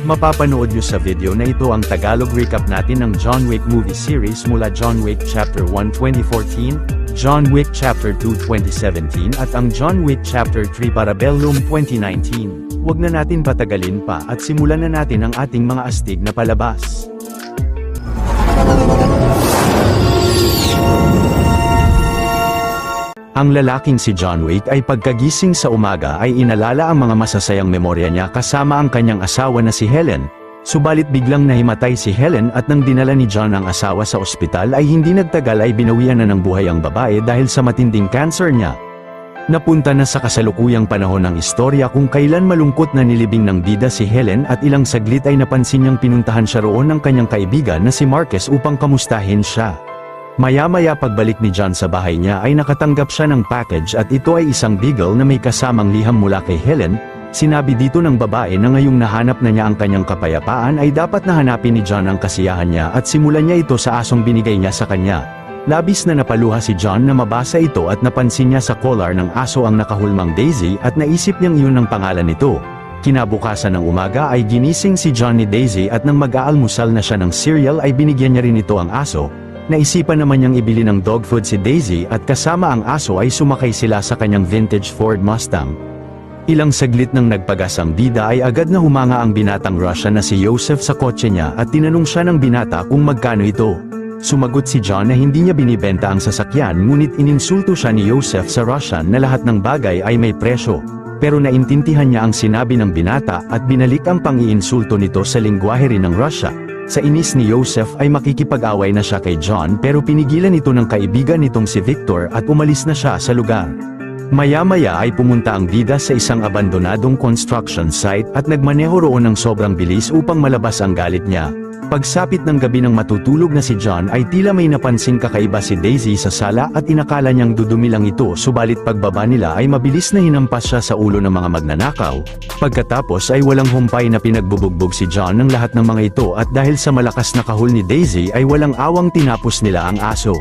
Mapapanood nyo sa video na ito ang Tagalog recap natin ng John Wick movie series mula John Wick Chapter 1 2014, John Wick Chapter 2 2017 at ang John Wick Chapter 3 Parabellum 2019. Huwag na natin patagalin pa at simulan na natin ang ating mga astig na palabas. Ang lalaking si John Wick ay pagkagising sa umaga ay inalala ang mga masasayang memorya niya kasama ang kanyang asawa na si Helen, subalit biglang nahimatay si Helen at nang dinala ni John ang asawa sa ospital ay hindi nagtagal ay binawian na ng buhay ang babae dahil sa matinding cancer niya. Napunta na sa kasalukuyang panahon ng istorya kung kailan malungkot na nilibing ng bida si Helen at ilang saglit ay napansin niyang pinuntahan siya roon ng kanyang kaibigan na si Marquez upang kamustahin siya. Maya-maya pagbalik ni John sa bahay niya ay nakatanggap siya ng package at ito ay isang beagle na may kasamang liham mula kay Helen. Sinabi dito ng babae na ngayong nahanap na niya ang kanyang kapayapaan ay dapat na hanapin ni John ang kasiyahan niya at simulan niya ito sa asong binigay niya sa kanya. Labis na napaluha si John na mabasa ito at napansin niya sa collar ng aso ang nakahulmang Daisy at naisip niyang iyon ang pangalan nito. Kinabukasan ng umaga ay ginising si John ni Daisy at nang mag-aalmusal na siya ng cereal ay binigyan niya rin ito ang aso. Naisipan naman niyang ibili ng dog food si Daisy at kasama ang aso ay sumakay sila sa kanyang vintage Ford Mustang. Ilang saglit nang nagpagas ang bida ay agad na humanga ang binatang Russian na si Joseph sa kotse niya at tinanong siya ng binata kung magkano ito. Sumagot si John na hindi niya binibenta ang sasakyan ngunit ininsulto siya ni Joseph sa Russian na lahat ng bagay ay may presyo. Pero naintindihan niya ang sinabi ng binata at binalik ang pang-iinsulto nito sa lengguwahe rin ng Russia. Sa inis ni Joseph ay makikipag-away na siya kay John pero pinigilan ito ng kaibigan nitong si Victor at umalis na siya sa lugar. Maya-maya ay pumunta ang bida sa isang abandonadong construction site at nagmaneho roon ng sobrang bilis upang malabas ang galit niya. Pagsapit ng gabi ng matutulog na si John ay tila may napansing kakaiba si Daisy sa sala at inakala niyang dudumi lang ito subalit pagbaba nila ay mabilis na hinampas siya sa ulo ng mga magnanakaw. Pagkatapos ay walang humpay na pinagbubugbog si John ng lahat ng mga ito at dahil sa malakas na kahul ni Daisy ay walang awang tinapos nila ang aso.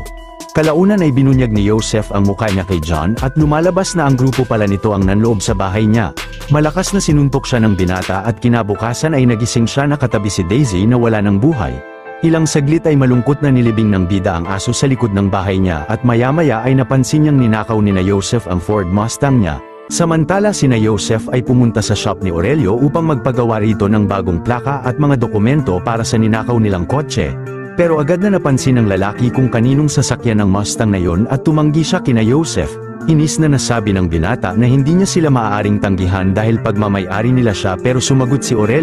Kalaunan ay binunyag ni Joseph ang mukha niya kay John at lumalabas na ang grupo pala nito ang nanloob sa bahay niya. Malakas na sinuntok siya ng binata at kinabukasan ay nagising siya na katabi si Daisy na wala ng buhay. Ilang saglit ay malungkot na nilibing ng bida ang aso sa likod ng bahay niya at maya-maya ay napansin niyang ninakaw ni na Joseph ang Ford Mustang niya. Samantala sina Joseph ay pumunta sa shop ni Aurelio upang magpagawa rito ng bagong plaka at mga dokumento para sa ninakaw nilang kotse. Pero agad na napansin ng lalaki kung kaninong sasakyan ng Mustang na yon at tumanggi siya kina Joseph. Inis na nasabi ng binata na hindi niya sila maaaring tanggihan dahil pagmamay-ari nila siya pero sumagot si Aurelio